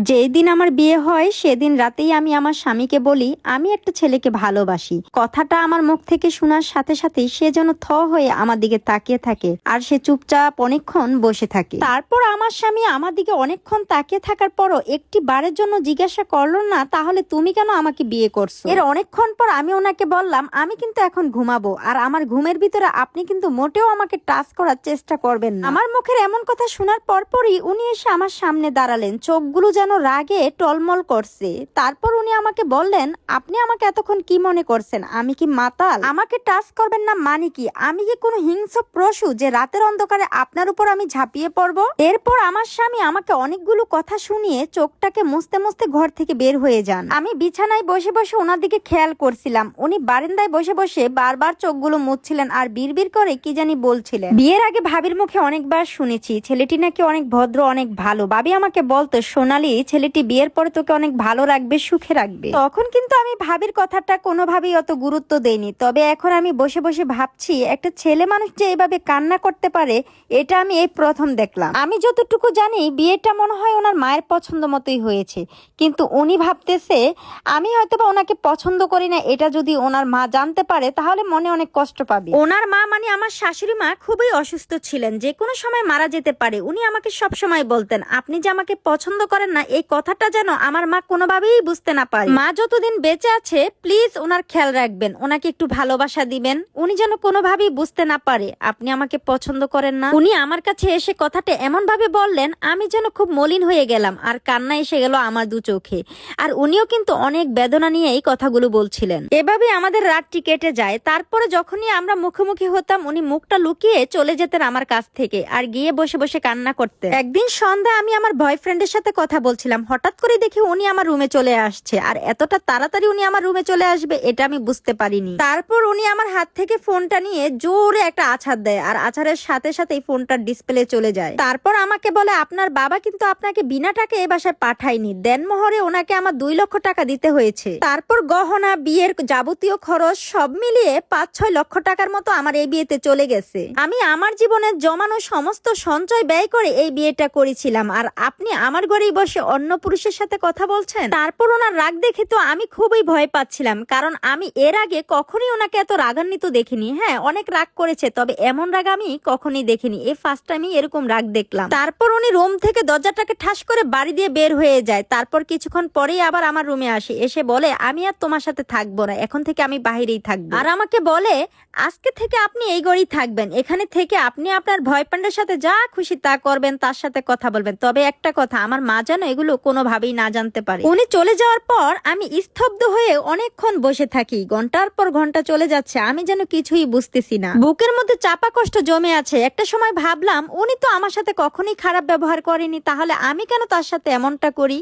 যেই দিন আমার বিয়ে হয় সেদিন রাতেই আমি আমার স্বামীকে বলি আমি একটা ছেলেকে ভালোবাসি। কথাটা আমার মুখ থেকে শোনার সাথে সাথেই সে যেন থ হয়ে আমার দিকে তাকিয়ে থাকে আর সে চুপচাপ অনেকক্ষণ বসে থাকে। তারপর আমার স্বামী আমার দিকে অনেকক্ষণ তাকিয়ে থাকার পরও একটি বারের জন্য জিজ্ঞাসা করলো না তাহলে তুমি কেন আমাকে বিয়ে করছো। এর অনেকক্ষণ পর আমি ওনাকে বললাম আমি কিন্তু এখন ঘুমাবো, আর আমার ঘুমের ভিতরে আপনি কিন্তু মোটেও আমাকে টাচ করার চেষ্টা করবেন না। আমার মুখের এমন কথা শোনার পরপরই উনি এসে আমার সামনে দাঁড়ালেন, চোখগুলো যেন রাগে টলমল করছে। তারপর উনি আমাকে বললেন আপনি আমাকে এতক্ষণ কি মনে করছেন, আমি কি মাতাল? আমাকে টাচ করবেন না মানে কি? আমি কি কোনো হিংস্র পশু যে রাতের অন্ধকারে আপনার উপর আমি ঝাঁপিয়ে পড়ব? এরপর আমার স্বামী আমাকে অনেকগুলো কথা শুনিয়ে চোখটাকে মুছতে মুছতে ঘর থেকে বের হয়ে যান। আমি বিছানায় বসে বসে ওনার দিকে খেয়াল করছিলাম। উনি বারান্দায় বসে বসে বারবার চোখগুলো মুছছিলেন আর বিড়বিড় করে কি জানি বলছিলেন। বিয়ের আগে ভাবির মুখে অনেকবার শুনেছি ছেলেটি নাকি অনেক ভদ্র, অনেক ভালো। ভাবি আমাকে বলতো সোনালি ছেলেটি বিয়ের পরে তোকে অনেক ভালো রাখবে, সুখে রাখবে। তখন কিন্তু আমি ভাবির কথাটা কোনোভাবেই অত গুরুত্ব দেইনি। তবে এখন আমি বসে বসে ভাবছি একটা ছেলে মানুষ যে এইভাবে কান্না করতে পারে এটা আমি এই প্রথম দেখলাম। আমি যতটুকু জানি বিয়েটা মনে হয় ওনার মায়ের পছন্দ মতোই হয়েছে, কিন্তু উনি ভাবতেছে আমি হয়তোবা ওনাকে পছন্দ করি না। এটা যদি ওনার মা জানতে পারে তাহলে মনে অনেক কষ্ট পাবে। ওনার মা মানে আমার শাশুড়ি মা খুবই অসুস্থ ছিলেন, যে কোনো সময় মারা যেতে পারে। উনি আমাকে সব সময় বলতেন আপনি যে আমাকে পছন্দ করেন না এই কথাটা যেন আমার মা কোনোভাবেই বুঝতে না পারে। মা যতদিন বেঁচে আছে প্লিজ ওনার খেয়াল রাখবেন, ওনাকে একটু ভালোবাসা দিবেন, উনি যেন কোনোভাবেই বুঝতে না পারে আপনি আমাকে পছন্দ করেন না। উনি আমার কাছে এসে কথাটা এমন ভাবে বললেন আমি যেন খুব মলিন হয়ে গেলাম আর কান্না এসে গেল আমার দু চোখে। আর উনিও কিন্তু অনেক বেদনা নিয়ে এই কথাগুলো বলছিলেন। এভাবে আমাদের রাতটি কেটে যায়। তারপরে যখনই আমরা মুখোমুখি হতাম উনি মুখটা লুকিয়ে চলে যেতেন আমার কাছ থেকে আর গিয়ে বসে বসে কান্না করতেন। একদিন সন্ধ্যায় আমি আমার বয়ফ্রেন্ডের সাথে কথা বলছিলাম, হঠাৎ করে দেখি উনি আমার রুমে চলে আসছে। আর এতটা তাড়াতাড়ি উনি আমার রুমে চলে আসবে এটা আমি বুঝতে পারিনি। তারপর উনি আমার হাত থেকে ফোনটা নিয়ে জোরে একটা আছাড় দেয় আর আছাড়ের সাথে সাথেই ফোনটার ডিসপ্লে চলে যায়। তারপর আমাকে বলে আপনার বাবা কিন্তু আপনাকে বিনা টাকা এই বাসায় পাঠায়নি, দেনমোহরে ওনাকে আমার 2 লক্ষ টাকা দিতে হয়েছে। তারপর গহনা, বিয়ের যাবতীয় খরচ সব মিলিয়ে 5-6 লক্ষ টাকার মতো আমার এই বিয়েতে চলে গেছে। আমি আমার জীবনের জমানো সমস্ত সঞ্চয় ব্যয় করে এই বিয়েটা করেছিলাম, আর আপনি আমার ঘরেই বসে অন্য পুরুষের সাথে কথা বলছেন। তারপর ওনার রাগ দেখে তো আমি খুবই ভয় পাচ্ছিলাম, কারণ আমি এর আগে কখনই ওনাকে এত রাগান্বিত দেখিনি। হ্যাঁ অনেক রাগ করেছে, তবে এমন রাগ আমি কখনই দেখিনি। এই ফার্স্ট টাইমই এরকম রাগ দেখলাম। তারপর উনি রুম থেকে দরজাটাকে ঠাস করে বাড়ি দিয়ে বের হয়ে যায়। তারপর কিছুক্ষণ পরেই আবার আমার রুমে আসে, এসে বলে আমি আর তোমার সাথে থাকবো না, এখন থেকে আমি বাহিরেই থাকবো। আর আমাকে বলে আজকে থেকে আপনি এই ঘরেই থাকবেন, এখানে থেকে আপনি আপনার বয়ফ্রেন্ডের সাথে যা খুশি তা করবেন, তার সাথে কথা বলবেন, তবে একটা কথা আমার মা যেন এগুলো কোনোভাবেই না জানতে পারে। উনি চলে যাওয়ার পর আমি স্তব্ধ হয়ে অনেকক্ষণ বসে থাকি। ঘন্টার পর ঘন্টা চলে যাচ্ছে, আমি যেন কিছুই বুঝতেছি না। বুকের মধ্যে চাপা কষ্ট জমে আছে। একটা সময় ভাবলাম উনি তো আমার সাথে কখনোই খারাপ ব্যবহার করেনি, তাহলে আমি কেন তার সাথে এমনটা করি।